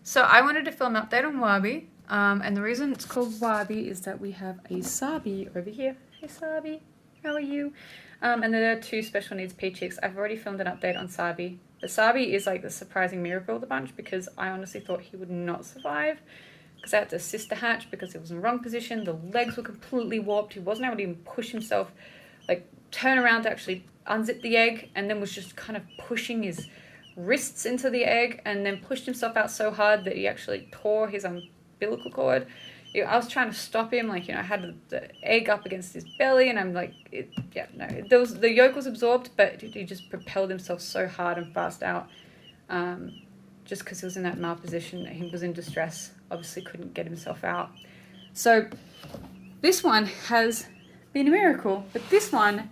So I wanted to film an update on Wabi, and the reason it's called Wabi is that we have a Sabi over here. Hey Sabi, how are you? And there are two special needs peachicks. I've already filmed an update on Sabi. The Sabi is like the surprising miracle of the bunch because I honestly thought he would not survive because I had to sister hatch because he was in the wrong position. The legs were completely warped. He wasn't able to even push himself, like turn around to actually unzip the egg, and then was just kind of pushing his wrists into the egg and then pushed himself out so hard that he actually tore his umbilical cord. I was trying to stop him, like, I had the egg up against his belly, and I'm like, the yolk was absorbed, but he just propelled himself so hard and fast out, just because he was in that malposition. He was in distress, obviously couldn't get himself out. So this one has been a miracle, but this one,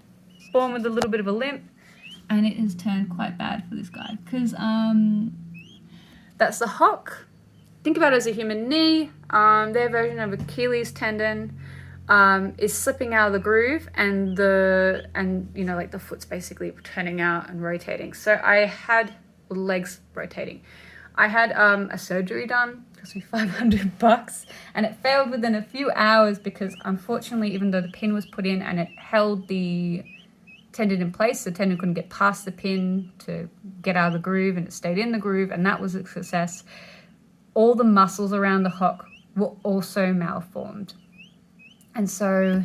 born with a little bit of a limp, and it has turned quite bad for this guy because that's the hock. Think about it as a human knee. Their version of Achilles tendon is slipping out of the groove, and like the foot's basically turning out and rotating. So I had legs rotating. I had a surgery done. It cost me $500, and it failed within a few hours because unfortunately, even though the pin was put in and it held the tendon in place, the tendon couldn't get past the pin to get out of the groove, and it stayed in the groove, and that was a success. All the muscles around the hock were also malformed, and so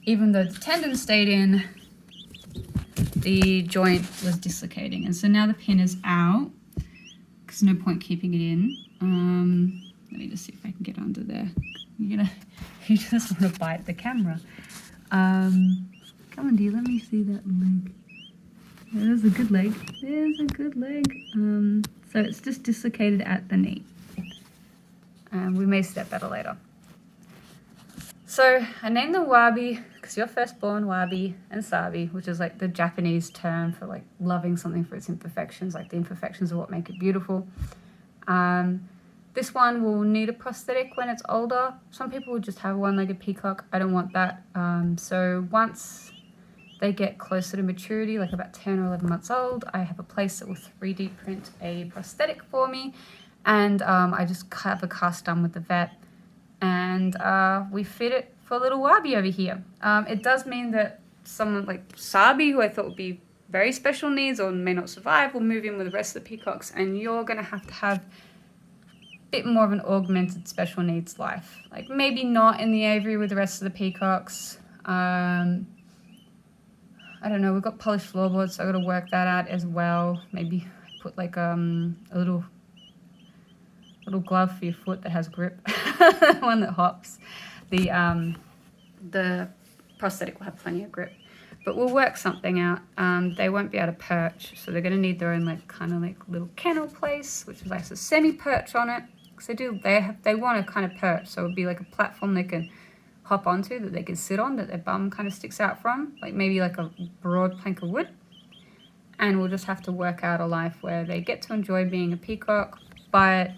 even though the tendon stayed in, the joint was dislocating, and so now the pin is out because there's no point keeping it in. Let me just see if I can get under there. You just want to bite the camera. Come on, dear, let me see that leg. There's a good leg. There's a good leg. So it's just dislocated at the knee. We may see that better later. So I named them Wabi because your firstborn, Wabi, and Sabi, which is like the Japanese term for like loving something for its imperfections. Like the imperfections are what make it beautiful. This one will need a prosthetic when it's older. Some people will just have a one-legged peacock. I don't want that. So once they get closer to maturity, like about 10 or 11 months old, I have a place that will 3D print a prosthetic for me, and I just have a cast done with the vet, and we fit it for little Wabi over here. It does mean that someone like Sabi, who I thought would be very special needs or may not survive, will move in with the rest of the peacocks, and you're going to have a bit more of an augmented special needs life. Like maybe not in the aviary with the rest of the peacocks. I don't know, we've got polished floorboards, so I've got to work that out as well. Maybe put like a little glove for your foot that has grip, one that hops. The prosthetic will have plenty of grip, but we'll work something out. They won't be able to perch, so they're going to need their own like kind of like little kennel place, which is like a semi-perch on it. Because they want to kind of perch, so it'll be like a platform they can hop onto, that they can sit on, that their bum kind of sticks out from, like maybe like a broad plank of wood. And we'll just have to work out a life where they get to enjoy being a peacock, but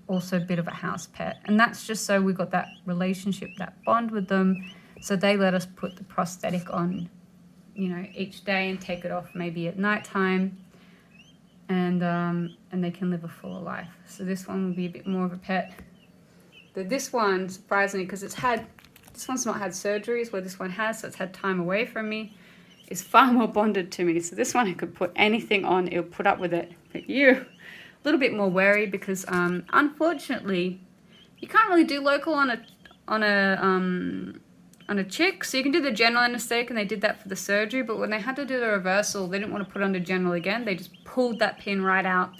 also a bit of a house pet. And that's just so we've got that relationship, that bond with them. So they let us put the prosthetic on, each day and take it off maybe at nighttime. And they can live a fuller life. So this one will be a bit more of a pet. This one, surprisingly, because this one's not had surgeries where this one has, so it's had time away from me, is far more bonded to me. So this one I could put anything on, it'll put up with it. But you, a little bit more wary because unfortunately, you can't really do local on a chick. So you can do the general anesthetic, and they did that for the surgery, but when they had to do the reversal, they didn't want to put it under general again. They just pulled that pin right out.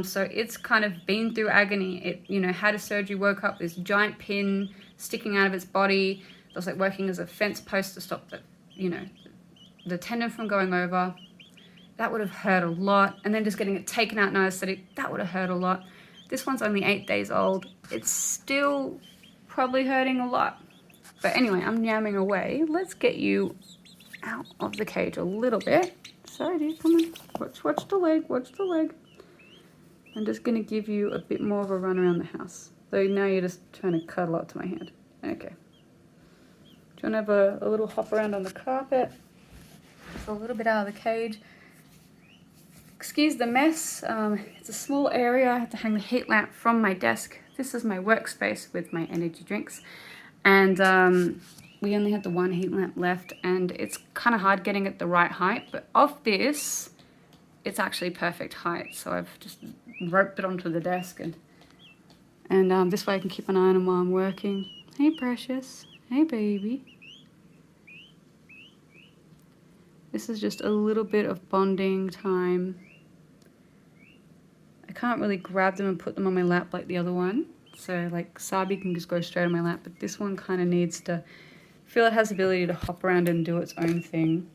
So it's kind of been through agony. It, had a surgery, woke up with this giant pin sticking out of its body. It was like working as a fence post to stop the tendon from going over. That would have hurt a lot. And then just getting it taken out in anesthetic, that would have hurt a lot. This one's only 8 days old. It's still probably hurting a lot. But anyway, I'm yamming away. Let's get you out of the cage a little bit. Sorry, dude, come on. Watch the leg. I'm just going to give you a bit more of a run around the house. So now you're just trying to cuddle up to my hand. Okay. Do you want to have a little hop around on the carpet? Just a little bit out of the cage. Excuse the mess. It's a small area. I had to hang the heat lamp from my desk. This is my workspace with my energy drinks. And we only had the one heat lamp left, and it's kind of hard getting it the right height. But of this, it's actually perfect height. So I've just roped it onto the desk, and this way I can keep an eye on him while I'm working. Hey, precious. Hey, baby. This is just a little bit of bonding time. I can't really grab them and put them on my lap like the other one. So like Sabi can just go straight on my lap, but this one kind of needs to feel it has the ability to hop around and do its own thing.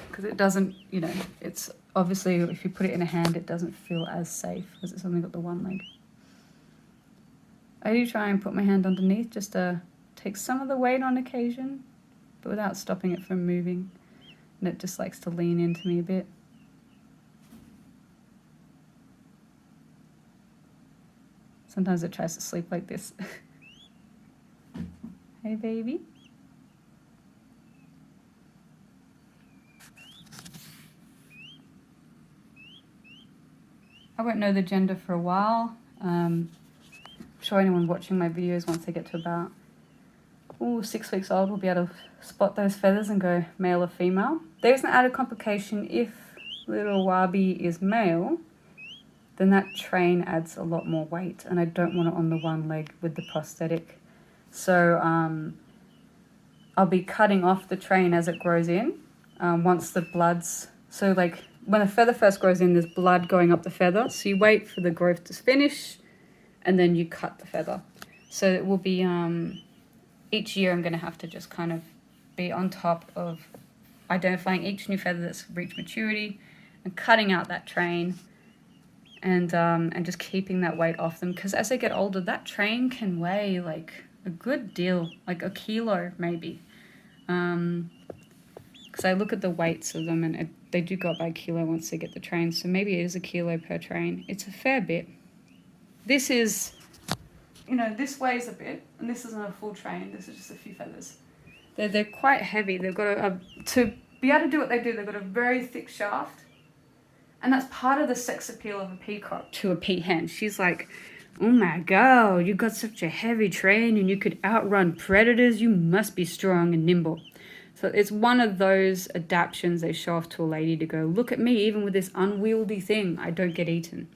Because it doesn't, you know, it's obviously if you put it in a hand, it doesn't feel as safe because it's only got the one leg. I do try and put my hand underneath just to take some of the weight on occasion, but without stopping it from moving. And it just likes to lean into me a bit. Sometimes it tries to sleep like this. Hey, baby. I won't know the gender for a while. I'm sure anyone watching my videos, once they get to about 6 weeks old, will be able to spot those feathers and go male or female. There's an added complication. If little Wabi is male, then that train adds a lot more weight, and I don't want it on the one leg with the prosthetic. So I'll be cutting off the train as it grows in. Once the blood's, so like when a feather first grows in, there's blood going up the feather. So you wait for the growth to finish, and then you cut the feather. So it will be, each year I'm going to have to just kind of be on top of identifying each new feather that's reached maturity and cutting out that train. And just keeping that weight off them, because as they get older, that train can weigh like a good deal, like a kilo maybe. Because I look at the weights of them, and they do go up by a kilo once they get the train. So maybe it is a kilo per train. It's a fair bit. This is, you know, this weighs a bit, and this isn't a full train. This is just a few feathers. They're quite heavy. They've got to be able to do what they do. They've got a very thick shaft. And that's part of the sex appeal of a peacock to a peahen. She's like, oh my God, you got such a heavy train and you could outrun predators. You must be strong and nimble. So it's one of those adaptations they show off to a lady to go, look at me, even with this unwieldy thing, I don't get eaten.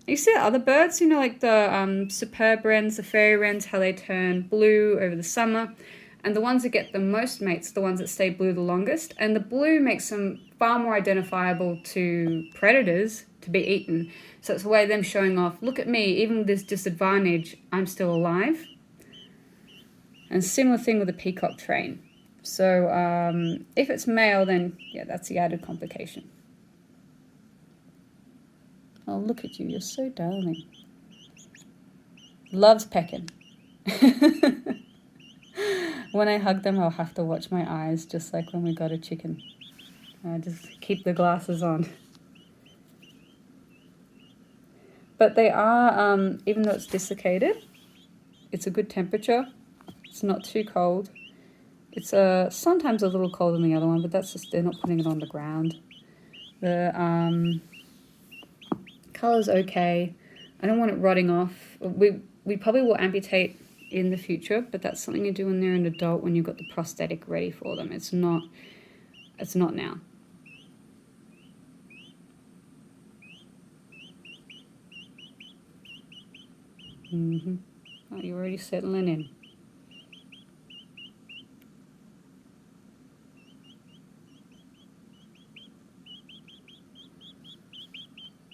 You see other birds, you know, like the superb wrens, the fairy wrens, how they turn blue over the summer. And the ones that get the most mates, the ones that stay blue the longest. And the blue makes them far more identifiable to predators to be eaten. So it's a way of them showing off, look at me, even with this disadvantage, I'm still alive. And similar thing with the peacock train. So if it's male, then yeah, that's the added complication. Oh, look at you, you're so darling. Loves pecking. When I hug them, I'll have to watch my eyes, just like when we got a chicken. Just keep the glasses on. But they are, even though it's desiccated, it's a good temperature. It's not too cold. It's sometimes a little colder than the other one, but that's just, they're not putting it on the ground. The color's okay. I don't want it rotting off. We probably will amputate in the future, but that's something you do when they're an adult, when you've got the prosthetic ready for them. It's not now. Oh, you're already settling in.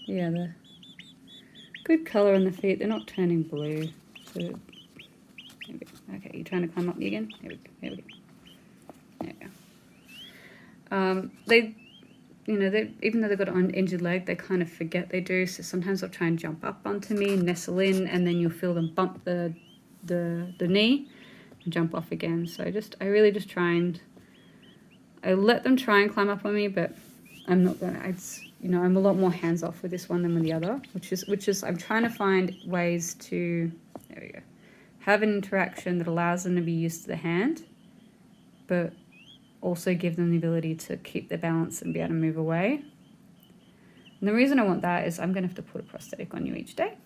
Yeah, the good color in the feet. They're not turning blue. So okay, you're trying to climb up me again? There we go. There we go. They, you know, even though they've got an injured leg, they kind of forget they do. So sometimes they'll try and jump up onto me, nestle in, and then you'll feel them bump the knee and jump off again. So I really just I let them try and climb up on me, but I'm not gonna. I'm a lot more hands off with this one than with the other, which is I'm trying to find ways to, there we go, have an interaction that allows them to be used to the hand, but also give them the ability to keep their balance and be able to move away. And the reason I want that is I'm going to have to put a prosthetic on you each day.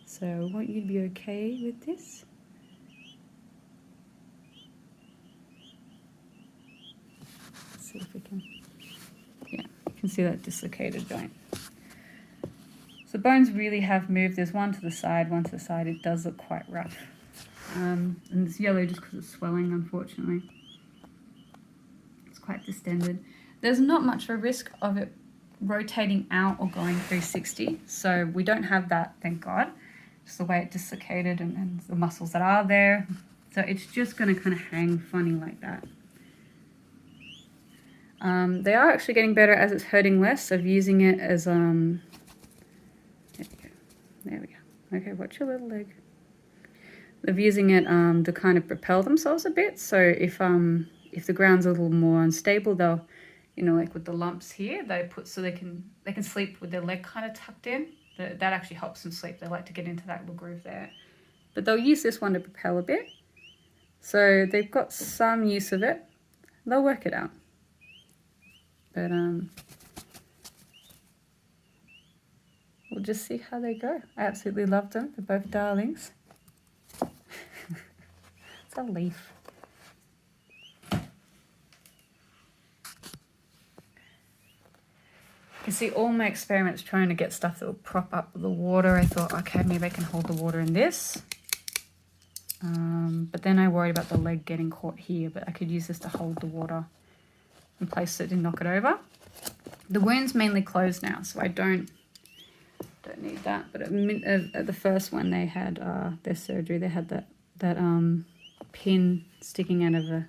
So I want you to be okay with this. Let's see if we can, yeah, you can see that dislocated joint. So the bones really have moved. There's one to the side, one to the side. It does look quite rough. And it's yellow just because it's swelling, unfortunately. It's quite distended. There's not much of a risk of it rotating out or going 360. So we don't have that, thank God. Just the way it dislocated and the muscles that are there. So it's just going to kind of hang funny like that. They are actually getting better as it's hurting less of using it as, there we go. There we go. Okay, watch your little leg. Of using it to kind of propel themselves a bit. So if the ground's a little more unstable, they'll, you know, like with the lumps here, they put so they can sleep with their leg kind of tucked in. That actually helps them sleep. They like to get into that little groove there. But they'll use this one to propel a bit. So they've got some use of it. They'll work it out. But we'll just see how they go. I absolutely love them. They're both darlings. It's a leaf. You can see all my experiments trying to get stuff that will prop up the water. I thought, okay, maybe I can hold the water in this. But then I worried about the leg getting caught here, but I could use this to hold the water in place so it didn't knock it over. The wound's mainly closed now, so I don't need that. But at the first one they had their surgery, they had that pin sticking out of the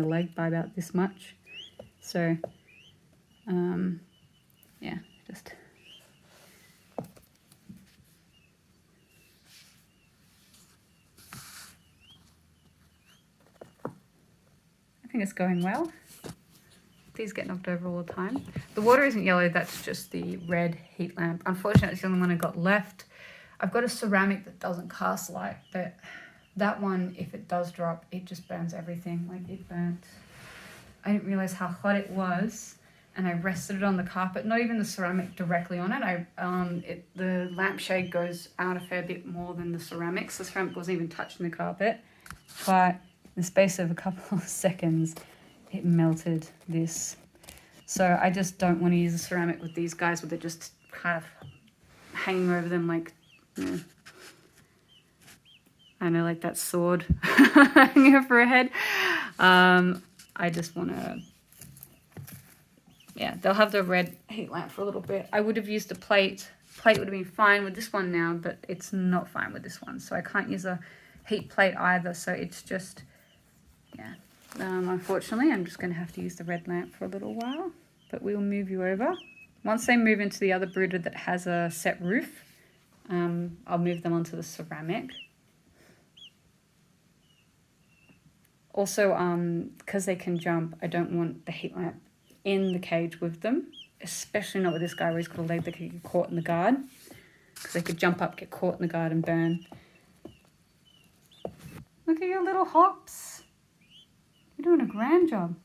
leg by about this much. So yeah, just I think it's going well. These get knocked over all the time. The water isn't yellow, that's just the red heat lamp. Unfortunately, it's the only one I got left. I've got a ceramic that doesn't cast light, but that one, if it does drop, it just burns everything. Like it burnt. I didn't realize how hot it was, and I rested it on the carpet, not even the ceramic directly on it. The lampshade goes out a fair bit more than the ceramics. The ceramic wasn't even touching the carpet, but in the space of a couple of seconds, it melted this. So I just don't want to use a ceramic with these guys where they're just kind of hanging over them like, you know, I know, like that sword hanging over her head. I just want to, yeah, they'll have the red heat lamp for a little bit. I would have used a plate. Plate would have been fine with this one now, but it's not fine with this one. So I can't use a heat plate either. So it's just, yeah. Unfortunately, I'm just going to have to use the red lamp for a little while, but we'll move you over. Once they move into the other brooder that has a set roof, I'll move them onto the ceramic. Also, because they can jump, I don't want the heat lamp in the cage with them, especially not with this guy where he's got a leg that could get caught in the guard, because they could jump up, get caught in the guard and burn. Look at your little hops. You're doing a grand job.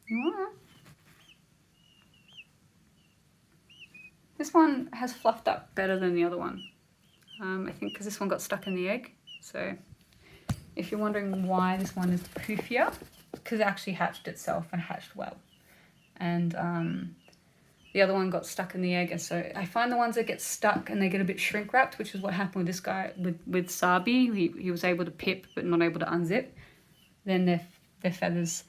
You are. This one has fluffed up better than the other one. I think because this one got stuck in the egg. So if you're wondering why this one is poofier, because it actually hatched itself and hatched well. And the other one got stuck in the egg. And so I find the ones that get stuck and they get a bit shrink wrapped, which is what happened with this guy, with Sabi. He was able to pip but not able to unzip. Then their feathers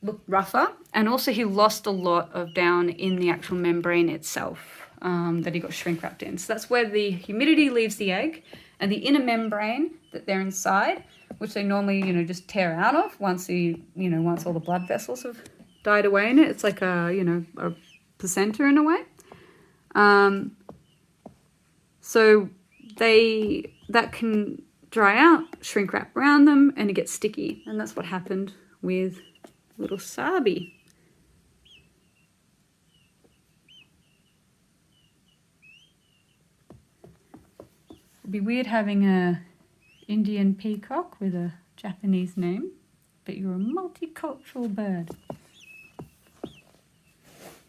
look rougher. And also he lost a lot of down in the actual membrane itself that he got shrink wrapped in. So that's where the humidity leaves the egg, and the inner membrane that they're inside, which they normally, you know, just tear out of once once all the blood vessels have died away in it. It's like a placenta in a way. So that can dry out, shrink wrap around them, and it gets sticky. And that's what happened with little Sabi. It'd be weird having a Indian peacock with a Japanese name, but you're a multicultural bird.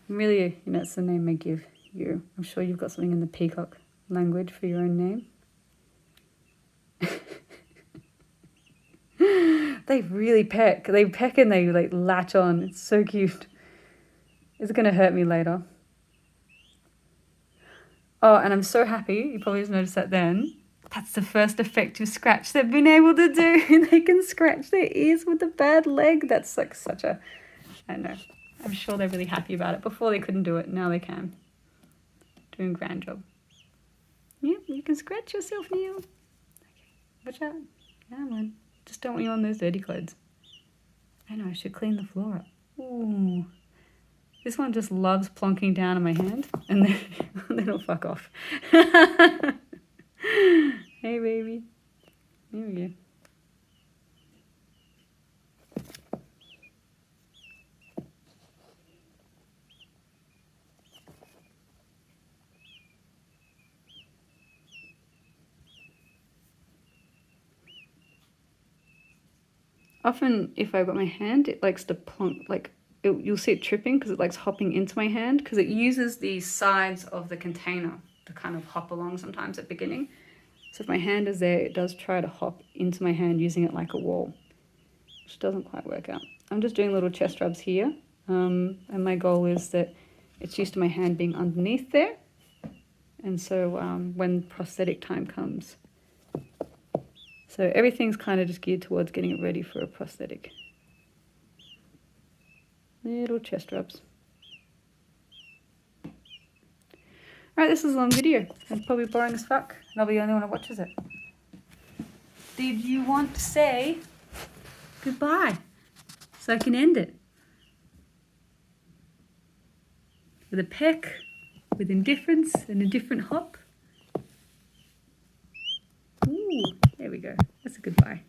Really, it's the name I give you. I'm sure you've got something in the peacock language for your own name. They really peck. They peck and they like latch on. It's so cute. It's going to hurt me later. Oh, and I'm so happy. You probably just noticed that then. That's the first effective scratch they've been able to do. They can scratch their ears with a bad leg. That's like such a, I don't know. I'm sure they're really happy about it. Before they couldn't do it. Now they can. Doing a grand job. Yep, you can scratch yourself, Neil. Okay, watch out. Come on. Just don't want you on those dirty clothes. I know, I should clean the floor up. Ooh. This one just loves plonking down on my hand, and then it'll fuck off. Hey, baby. Here we go. Often, if I've got my hand, it likes to plonk, you'll see it tripping because it likes hopping into my hand because it uses the sides of the container to kind of hop along sometimes at the beginning. So if my hand is there, it does try to hop into my hand using it like a wall, which doesn't quite work out. I'm just doing little chest rubs here, and my goal is that it's used to my hand being underneath there, and so when prosthetic time comes. So everything's kind of just geared towards getting it ready for a prosthetic. Little chest rubs. Alright, this is a long video. It's probably boring as fuck, and I'll be the only one who watches it. Did you want to say goodbye so I can end it? With a peck, with indifference, and a different hop? Ooh, there we go. That's a goodbye.